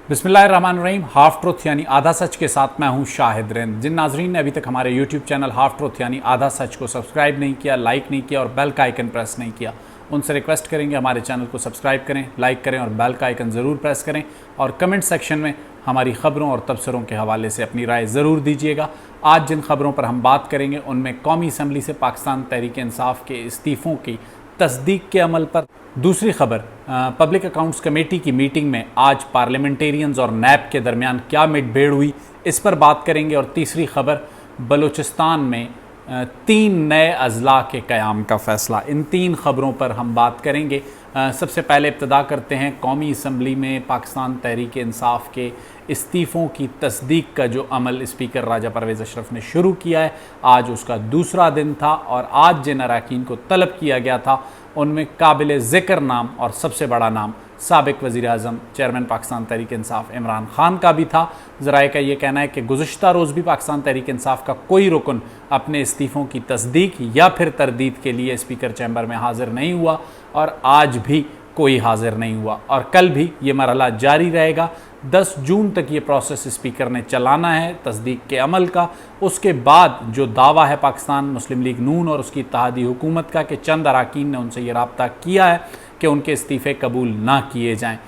बिस्मिल्लाहिर्रहमानिर्रहीम। Half truth यानी आधा सच के साथ मैं हूं शाहिद रिंद। जिन नाजरीन ने अभी तक हमारे यूट्यूब चैनल हाफ ट्रुथ यानी आधा सच को सब्सक्राइब नहीं किया, लाइक नहीं किया और बेल का आइकन प्रेस नहीं किया, उनसे रिक्वेस्ट करेंगे हमारे चैनल को सब्सक्राइब करें, लाइक करें और बेल का आइकन ज़रूर प्रेस करें। और कमेंट सेक्शन में हमारी ख़बरों और तबसरों के हवाले से अपनी राय ज़रूर दीजिएगा। आज जिन खबरों पर हम बात करेंगे उनमें कौमी असम्बली से पाकिस्तान तहरीक इंसाफ के इस्तीफ़ों की तस्दीक के अमल पर। दूसरी खबर, पब्लिक अकाउंट्स कमेटी की मीटिंग में आज पार्लियामेंटेरियंस और नैब के दरमियान क्या मुठभेड़ हुई, इस पर बात करेंगे। और तीसरी खबर, बलूचिस्तान में 3 नए अजला के क़याम का फ़ैसला। इन 3 खबरों पर हम बात करेंगे। सबसे पहले इब्तदा करते हैं कौमी असम्बली में पाकिस्तान तहरीक इंसाफ के इस्तीफ़ों की तस्दीक का जो अमल स्पीकर राजा परवेज़ अशरफ ने शुरू किया है। आज उसका दूसरा दिन था और आज जिन अरकान को तलब किया गया था उनमें काबिल ज़िक्र नाम और सबसे बड़ा नाम साबिक़ वज़ीर-ए-आज़म चेयरमैन पाकिस्तान तहरीक इंसाफ इमरान खान का भी था। ज़राए का ये कहना है कि गुज़िश्ता रोज़ भी पाकिस्तान तहरीक इंसाफ का कोई रुकन अपने इस्तीफ़ों की तस्दीक या फिर तरदीद के लिए स्पीकर चैम्बर में हाज़िर नहीं हुआ और आज भी कोई हाज़िर नहीं हुआ और कल भी ये मरहला जारी रहेगा। 10 जून तक ये प्रोसेस स्पीकर ने चलाना है तस्दीक के अमल का। उसके बाद जो दावा है पाकिस्तान मुस्लिम लीग नून और उसकी इत्तेहादी हुकूमत का कि चंद अरकान ने उनसे ये रब्ता किया है कि उनके इस्तीफ़े कबूल ना किए जाएँ।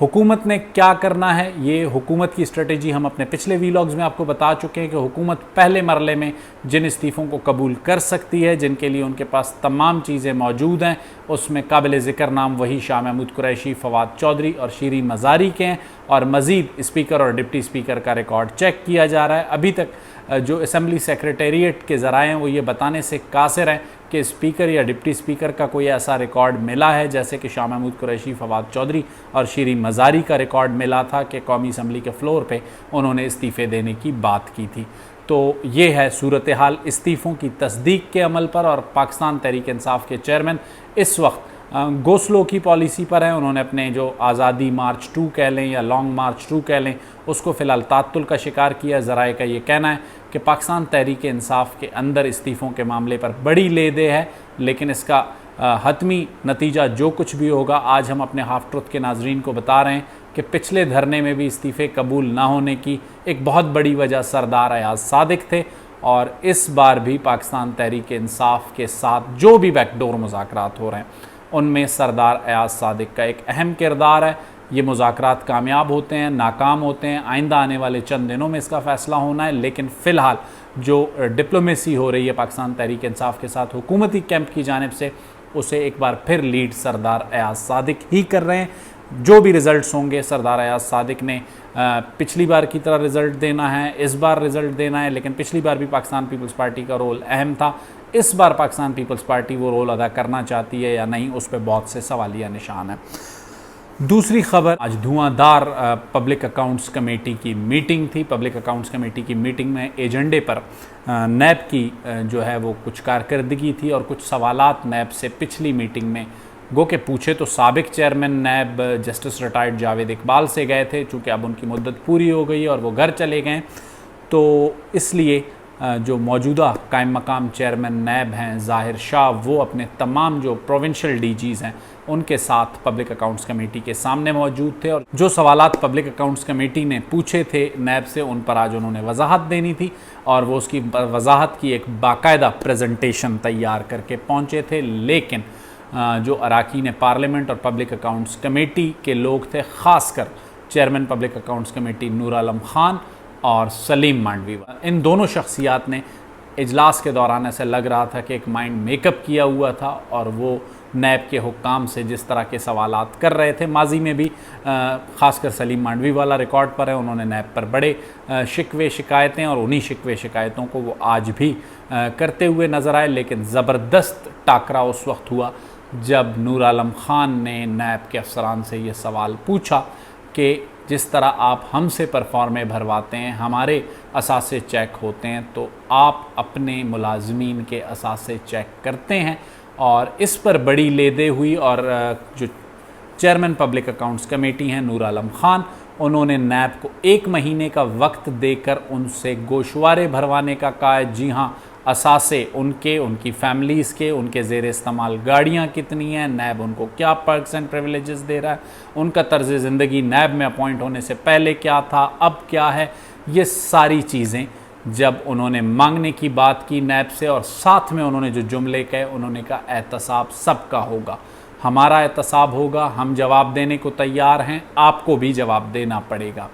हुकूमत ने क्या करना है, ये हुकूमत की स्ट्रेटजी हम अपने पिछले वीलॉग्स में आपको बता चुके हैं कि हुकूमत पहले मरले में जिन इस्तीफ़ों को कबूल कर सकती है, जिनके लिए उनके पास तमाम चीज़ें मौजूद हैं, उसमें काबिल ज़िक्र नाम वही शाह महमूद कुरैशी, फवाद चौधरी और शीरीन मज़ारी के हैं। और मज़ीद स्पीकर और डिप्टी स्पीकर का रिकॉर्ड चेक किया जा रहा है। अभी तक जो असम्बली सेक्रेटेरिएट के ज़राए हैं वो ये बताने से कासिर हैं कि स्पीकर या डिप्टी स्पीकर का कोई ऐसा रिकॉर्ड मिला है जैसे कि शाह महमूद कुरैशी, फवाद चौधरी और शीरीन मज़ारी का रिकॉर्ड मिला था कि कौमी असम्बली के फ्लोर पे उन्होंने इस्तीफ़े देने की बात की थी। तो ये है सूरत हाल इस्तीफ़ों की तस्दीक के अमल पर। और पाकिस्तान तहरीक इंसाफ के चेयरमैन इस वक्त गो स्लो की पॉलिसी पर हैं। उन्होंने अपने जो आज़ादी मार्च 2 कह लें या लॉन्ग मार्च 2 कह लें, उसको फ़िलहाल तात्तुल का शिकार किया। ज़राए का ये कहना है कि पाकिस्तान तहरीक इंसाफ के अंदर इस्तीफ़ों के मामले पर बड़ी ले-दे है, लेकिन इसका हतमी नतीजा जो कुछ भी होगा, आज हम अपने हाफ ट्रुथ के नाजरीन को बता रहे हैं कि पिछले धरने में भी इस्तीफ़े कबूल ना होने की एक बहुत बड़ी वजह सरदार अयाज सादिक थे। और इस बार भी पाकिस्तान तहरीक इंसाफ के साथ जो भी बैकडोर मुज़ाकरात हो रहे हैं उनमें सरदार अयाज सादिक का एक अहम किरदार है। ये मुज़ाकरात कामयाब होते हैं, नाकाम होते हैं, आइंदा आने वाले चंद दिनों में इसका फ़ैसला होना है। लेकिन फ़िलहाल जो डिप्लोमेसी हो रही है पाकिस्तान तहरीक इंसाफ के साथ हुकूमती कैंप की जानिब से, उसे एक बार फिर लीड सरदार अयाज सादिक ही कर रहे हैं। जो भी रिज़ल्ट्स होंगे सरदार अयाज सादिक ने पिछली बार की तरह रिज़ल्ट देना है, इस बार रिज़ल्ट देना है। लेकिन पिछली बार भी पाकिस्तान पीपल्स पार्टी का रोल अहम था, इस बार पाकिस्तान पीपल्स पार्टी वो रोल अदा करना चाहती है या नहीं, उस पर बहुत से सवालिया निशान है। दूसरी खबर, आज धुआंधार पब्लिक अकाउंट्स कमेटी की मीटिंग थी। पब्लिक अकाउंट्स कमेटी की मीटिंग में एजेंडे पर नैब की जो है वो कुछ कारकर्दगी थी और कुछ सवालात नैब से पिछली मीटिंग में गो के पूछे तो साबिक chairman NAB justice retired Javed Iqbal से गए थे। चूँकि अब उनकी मुद्दत पूरी हो गई और वो घर चले गए, तो इसलिए जो मौजूदा कायम मकाम चेयरमैन नैब हैं ज़ाहिर शाह, वो अपने तमाम जो प्रोविंशियल डीजीज़ हैं उनके साथ पब्लिक अकाउंट्स कमेटी के सामने मौजूद थे। और जो सवालात पब्लिक अकाउंट्स कमेटी ने पूछे थे नैब से, उन पर आज उन्होंने वजाहत देनी थी और वो उसकी वजाहत की एक बाकायदा प्रेजेंटेशन तैयार करके पहुँचे थे। लेकिन जो अरकान पार्लियामेंट और पब्लिक अकाउंट्स कमेटी के लोग थे, ख़ासकर chairman public accounts committee Noor Alam Khan और सलीम मांडवी, इन दोनों शख्सियात ने इजलास के दौरान ऐसे लग रहा था कि एक माइंड मेकअप किया हुआ था और वो नैब के हुक्काम से जिस तरह के सवालात कर रहे थे, माजी में भी ख़ासकर सलीम मांडवी वाला रिकॉर्ड पर है, उन्होंने नैब पर बड़े शिकवे शिकायतें और उन्हीं शिकवे शिकायतों को वो आज भी करते हुए नज़र आए। लेकिन ज़बरदस्त टाकरा उस वक्त हुआ जब नूर आलम ख़ान ने नैब के अफसरान से ये सवाल पूछा कि जिस तरह आप हमसे परफॉर्मे भरवाते हैं, हमारे असासे चेक होते हैं, तो आप अपने मुलाजमीन के असासे चेक करते हैं। और इस पर बड़ी ले-दे हुई और जो चेयरमैन पब्लिक अकाउंट्स कमेटी हैं नूर आलम ख़ान, उन्होंने नैब को 1 महीने का वक्त देकर उनसे गोशवारे भरवाने का कहा है। जी हाँ, असासे उनके, उनकी फैमिलीज़ के, उनके ज़ेर इस्तेमाल गाड़ियाँ कितनी हैं, नैब उनको क्या पर्क्स एंड प्रिविलेजेस दे रहा है, उनका तर्ज ज़िंदगी नैब में अपॉइंट होने से पहले क्या था, अब क्या है, ये सारी चीज़ें जब उन्होंने मांगने की बात की नैब से, और साथ में उन्होंने जो जुमले कहे, उन्होंने कहा एहतसाब सबका होगा, हमारा एहतसाब होगा, हम जवाब देने को तैयार हैं, आपको भी जवाब देना पड़ेगा।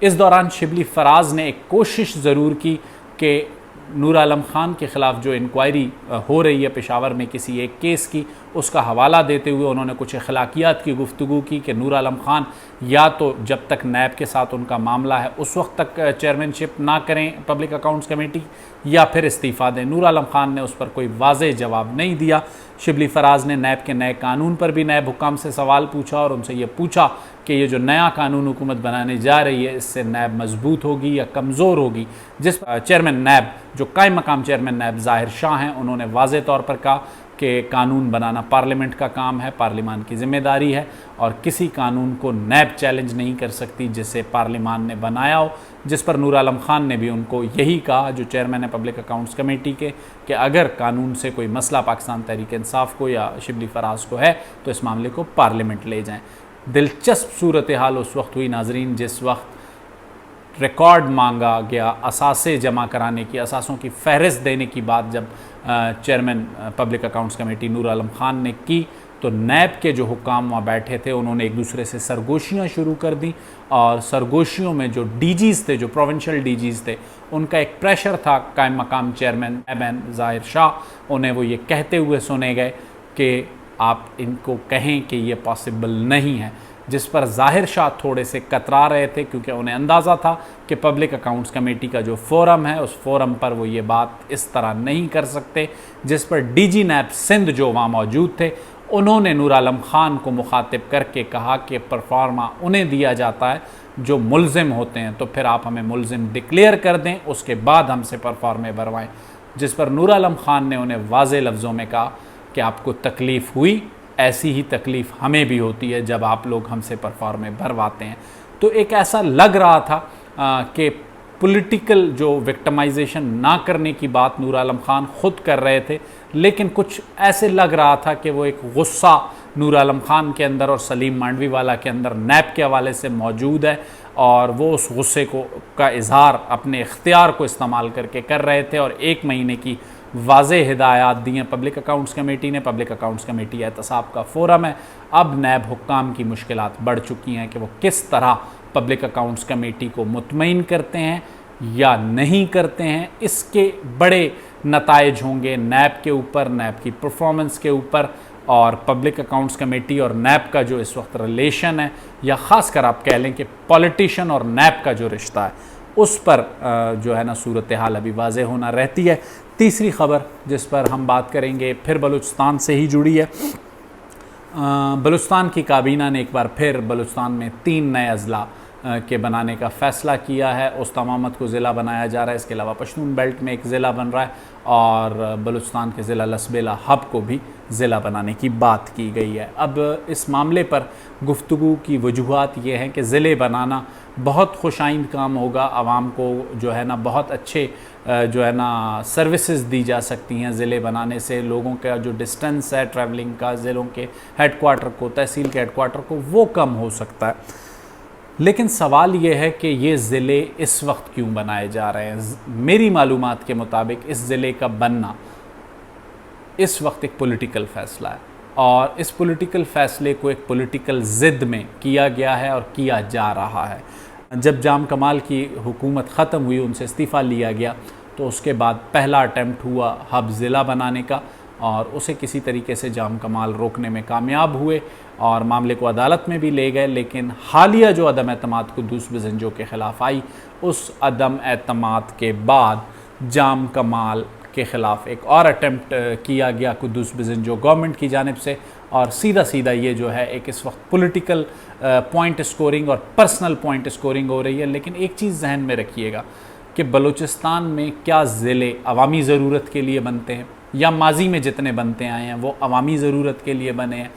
इस दौरान शिबली फराज ने एक कोशिश ज़रूर की कि नूर आलम ख़ान के ख़िलाफ़ जो इंक्वायरी हो रही है पेशावर में किसी एक केस की, उसका हवाला देते हुए उन्होंने कुछ अखलाकियात की गुफ्तगू की कि नूर आलम ख़ान या तो जब तक नैब के साथ उनका मामला है उस वक्त तक चेयरमैनशिप ना करें पब्लिक अकाउंट्स कमेटी, या फिर इस्तीफ़ा दें। नूर आलम ख़ान ने उस पर कोई वाज़ेह जवाब नहीं दिया। शिबली फराज ने नैब के नए कानून पर भी नैब हुकाम से सवाल पूछा और उनसे ये पूछा कि ये जो नया कानून हुकूमत बनाने जा रही है, इससे नैब मजबूत होगी या कमज़ोर होगी। जिस चेयरमैन नैब, जो कायम मकाम चेयरमैन नैब ज़ाहिर शाह हैं, उन्होंने वाज़े तौर पर कहा कि कानून बनाना पार्लियामेंट का काम है, पार्लियामान की ज़िम्मेदारी है, और किसी कानून को नैब चैलेंज नहीं कर सकती जिसे पार्लियामान ने बनाया हो। जिस पर नूर आलम ख़ान ने भी उनको यही कहा, जो चेयरमैन है पब्लिक अकाउंट्स कमेटी के, कि अगर कानून से कोई मसला पाकिस्तान तहरीक इंसाफ को या शिबली फराज को है तो इस मामले को पार्लियामेंट ले जाएँ। दिलचस्प सूरत हाल उस वक्त हुई नाजरीन जिस वक्त रिकॉर्ड मांगा गया असासे जमा कराने की, असासों की फहरिस्त देने की बात जब chairman public accounts committee Noor Alam Khan ने की, तो नैब के जो हुकाम वहाँ बैठे थे उन्होंने एक दूसरे से सरगोशियाँ शुरू कर दी, और सरगोशियों में जो डीजीज़ थे, जो प्रोविंशियल डीजीज़ थे, उनका एक प्रेशर था कायम मकाम चेयरमैन नैब ज़ाहिर शाह, उन्हें वो ये कहते हुए सुने गए कि आप इनको कहें कि ये पॉसिबल नहीं है। जिस पर ज़ाहिर शाह थोड़े से कतरा रहे थे, क्योंकि उन्हें अंदाज़ा था कि पब्लिक अकाउंट्स कमेटी का जो फोरम है, उस फोरम पर वो ये बात इस तरह नहीं कर सकते। जिस पर डीजी नैब सिंध जो वहाँ मौजूद थे, उन्होंने नूर आलम ख़ान को मुखातिब करके कहा कि परफॉर्मा उन्हें दिया जाता है जो मुलजिम होते हैं, तो फिर आप हमें मुलजिम डिक्लेयर कर दें, उसके बाद हमसे परफॉर्मे भरवाएँ। जिस पर नूर आलम ख़ान ने उन्हें वाज़े लफ्ज़ों में कहा कि आपको तकलीफ़ हुई, ऐसी ही तकलीफ़ हमें भी होती है जब आप लोग हमसे परफॉर्मे भरवाते हैं। तो एक ऐसा लग रहा था कि पॉलिटिकल जो विक्टिमाइजेशन ना करने की बात नूर आलम ख़ान ख़ुद कर रहे थे, लेकिन कुछ ऐसे लग रहा था कि वो एक गुस्सा नूर आलम ख़ान के अंदर और सलीम मांडवी वाला के अंदर नैब के हवाले से मौजूद है, और वो उस गुस्से का इजहार अपने इख्तियार को इस्तेमाल करके कर रहे थे। और 1 महीने की वाज़े हिदायत दी हैं पब्लिक अकाउंट्स कमेटी ने। पब्लिक अकाउंट्स कमेटी एहतसाब का फोरम है। अब नैब हुक्काम की मुश्किलात बढ़ चुकी हैं कि वो किस तरह पब्लिक अकाउंट्स कमेटी को मुतमईन करते हैं या नहीं करते हैं। इसके बड़े नताइज होंगे नैब के ऊपर, नैब की परफॉर्मेंस के ऊपर, और पब्लिक अकाउंट्स कमेटी और नैब का जो इस वक्त रिलेशन है, या ख़ासकर आप कह लें कि पॉलिटिशियन और नैब का जो रिश्ता है, उस पर जो है ना सूरत हाल अभी वाज़े होना रहती है। तीसरी ख़बर जिस पर हम बात करेंगे फिर बलूचिस्तान से ही जुड़ी है। बलूचिस्तान की काबीना ने एक बार फिर बलूचिस्तान में 3 नए अज़ला के बनाने का फ़ैसला किया है। उस्तामामद को ज़िला बनाया जा रहा है, इसके अलावा पश्तून बेल्ट में एक ज़िला बन रहा है, और बलूचिस्तान के ज़िला लसबेला हब को भी ज़िला बनाने की बात की गई है। अब इस मामले पर गुफ्तगू की वजूहात ये हैं कि ज़िले बनाना बहुत खुशाइंद काम होगा, आवाम को जो है ना बहुत अच्छे जो है ना सर्विसेज दी जा सकती हैं ज़िले बनाने से। लोगों का जो डिस्टेंस है ट्रैवलिंग का ज़िलों के हेडक्वार्टर को, तहसील के हेडक्वार्टर को, वो कम हो सकता है। लेकिन सवाल ये है कि ये ज़िले इस वक्त क्यों बनाए जा रहे हैं। मेरी मालूमात के मुताबिक इस ज़िले का बनना इस वक्त एक पॉलिटिकल फ़ैसला है, और इस पॉलिटिकल फ़ैसले को एक पॉलिटिकल ज़िद में किया गया है और किया जा रहा है। जब जाम कमाल की हुकूमत ख़त्म हुई, उनसे इस्तीफ़ा लिया गया, तो उसके बाद पहला अटैम्प्ट हुआ हब ज़िला बनाने का, और उसे किसी तरीके से जाम कमाल रोकने में कामयाब हुए और मामले को अदालत में भी ले गए। लेकिन हालिया जो अदम एतमाद कुद्दूस बिज़ंजो के ख़िलाफ़ आई, उस अदम एतमाद के बाद जाम कमाल के ख़िलाफ़ एक और अटैम्प्ट किया गया कुद्दूस बिज़ंजो गवर्नमेंट की जानिब से, और सीधा सीधा ये जो है एक इस वक्त पॉलिटिकल पॉइंट स्कोरिंग और पर्सनल पॉइंट स्कोरिंग हो रही है। लेकिन एक चीज़ जहन में रखिएगा कि बलूचिस्तान में क्या ज़िले अवामी ज़रूरत के लिए बनते हैं, या माजी में जितने बनते आए हैं वो अवामी ज़रूरत के लिए बने हैं।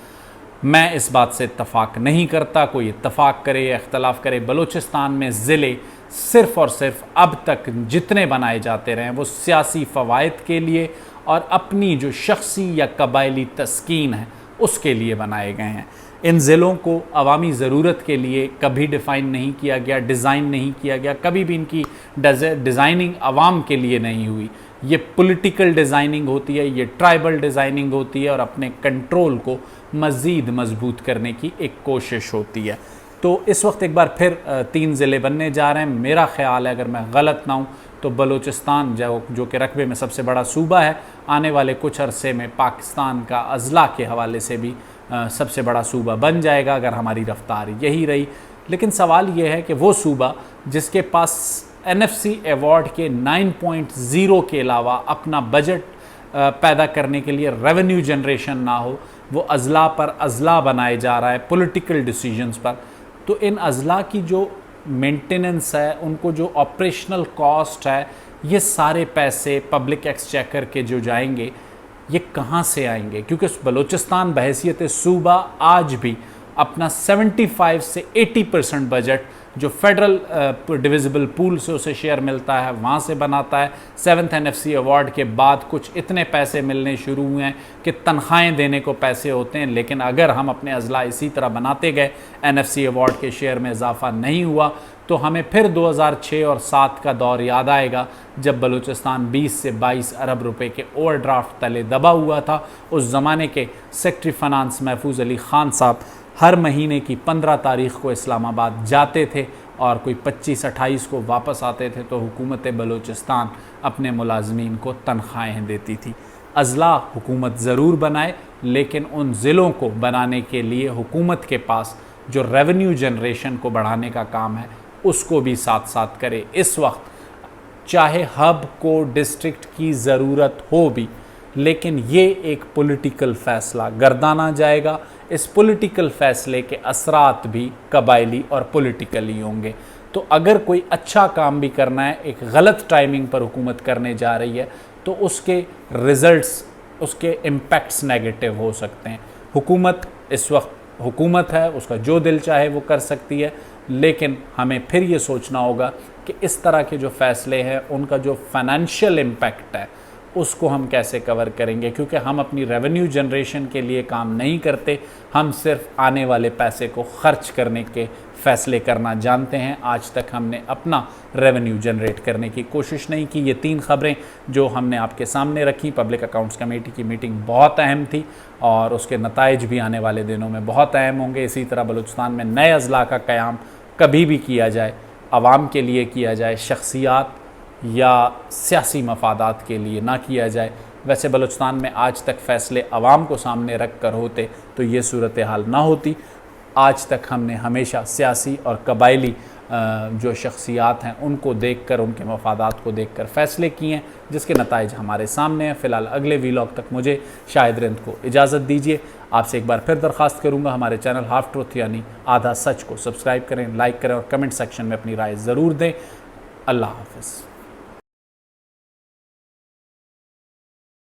मैं इस बात से इत्तफ़ाक़ नहीं करता, कोई इत्तफ़ाक़ करे या इख्तलाफ करे। बलूचिस्तान में ज़िले सिर्फ़ और सिर्फ अब तक जितने बनाए जाते रहे वो सियासी फ़वाइद के लिए और अपनी जो शख्सी या कबायली तस्कीन है उसके लिए बनाए गए हैं। इन ज़िलों को अवामी ज़रूरत के लिए कभी डिफ़ाइन नहीं किया गया, डिज़ाइन नहीं किया गया, कभी भी इनकी डिज़ाइनिंग आवाम के लिए नहीं हुई। ये पॉलिटिकल डिज़ाइनिंग होती है, ये ट्राइबल डिज़ाइनिंग होती है और अपने कंट्रोल को मज़ीद मजबूत करने की एक कोशिश होती है। तो इस वक्त एक बार फिर 3 ज़िले बनने जा रहे हैं। मेरा ख़्याल है, अगर मैं गलत ना हूँ, तो बलूचिस्तान जो कि रकबे में सबसे बड़ा सूबा है, आने वाले कुछ अरसे में पाकिस्तान का अज़ला के हवाले से भी सबसे बड़ा सूबा बन जाएगा अगर हमारी रफ्तार यही रही। लेकिन सवाल ये है कि वो सूबा जिसके पास NFC अवार्ड के 9.0 के अलावा अपना बजट पैदा करने के लिए रेवेन्यू जनरेशन ना हो, वो अज़ला पर अज़ला बनाए जा रहा है पॉलिटिकल डिसीजंस पर। तो इन अज़ला की जो मेंटेनेंस है, उनको जो ऑपरेशनल कॉस्ट है, ये सारे पैसे पब्लिक एक्सचेकर के जो जाएंगे ये कहाँ से आएंगे? क्योंकि बलूचिस्तान बहैसियत सूबा आज भी अपना 75 से 80% बजट जो फेडरल डिविजिबल पूल से उसे शेयर मिलता है वहाँ से बनाता है। 7th NFC अवार्ड के बाद कुछ इतने पैसे मिलने शुरू हुए हैं कि तनख्वाहें देने को पैसे होते हैं। लेकिन अगर हम अपने अज़ला इसी तरह बनाते गए, NFC अवार्ड के शेयर में इजाफा नहीं हुआ, तो हमें फिर 2006 और 7 का दौर याद आएगा जब बलूचिस्तान 20 से 22 अरब रुपए के ओवरड्राफ्ट तले दबा हुआ था। उस ज़माने के सेक्रेटरी फ़ाइनेंस महफूज अली ख़ान साहब हर महीने की 15 तारीख़ को इस्लामाबाद जाते थे और कोई 25-28 को वापस आते थे, तो हुकूमत बलूचिस्तान अपने मुलाजमीन को तनख्वाहें देती थी। अज़ला हुकूमत ज़रूर बनाए, लेकिन उन ज़िलों को बनाने के लिए हुकूमत के पास जो रेवेन्यू जनरेशन को बढ़ाने का काम है उसको भी साथ साथ करे। इस वक्त चाहे हब को डिस्ट्रिक्ट की ज़रूरत हो भी, लेकिन ये एक पॉलिटिकल फ़ैसला गर्दाना जाएगा। इस पॉलिटिकल फ़ैसले के असरात भी कबायली और पॉलिटिकली होंगे। तो अगर कोई अच्छा काम भी करना है, एक गलत टाइमिंग पर हुकूमत करने जा रही है, तो उसके रिज़ल्ट्स, उसके इम्पैक्ट्स नेगेटिव हो सकते हैं। हुकूमत इस वक्त हुकूमत है, उसका जो दिल चाहे वो कर सकती है, लेकिन हमें फिर ये सोचना होगा कि इस तरह के जो फ़ैसले हैं उनका जो फाइनेंशियल इम्पैक्ट है उसको हम कैसे कवर करेंगे। क्योंकि हम अपनी रेवेन्यू जनरेशन के लिए काम नहीं करते, हम सिर्फ आने वाले पैसे को खर्च करने के फ़ैसले करना जानते हैं। आज तक हमने अपना रेवेन्यू जनरेट करने की कोशिश नहीं की। ये 3 ख़बरें जो हमने आपके सामने रखी, पब्लिक अकाउंट्स कमेटी की मीटिंग बहुत अहम थी और उसके नताइज भी आने वाले दिनों में बहुत अहम होंगे। इसी तरह बलूचिस्तान में नए अज़ला का क़याम कभी भी किया जाए, आवाम के लिए किया जाए, शख्सियात या सियासी मफादात के लिए ना किया जाए। वैसे बलूचिस्तान में आज तक फ़ैसले आवाम को सामने रख कर होते तो ये सूरत हाल ना होती। आज तक हमने हमेशा सियासी और कबायली जो शख्सियात हैं उनको देखकर, उनके मफादात को देखकर फ़ैसले किए हैं, जिसके नताइज हमारे सामने हैं। फ़िलहाल अगले वीलॉग तक मुझे शाहिद रिंद को इजाज़त दीजिए। आपसे एक बार फिर दरख्वास्त करूँगा, हमारे चैनल हाफ ट्रूथ यानी आधा सच को सब्सक्राइब करें, लाइक करें और कमेंट सेक्शन में अपनी राय ज़रूर दें। अल्लाह हाफ़िज़।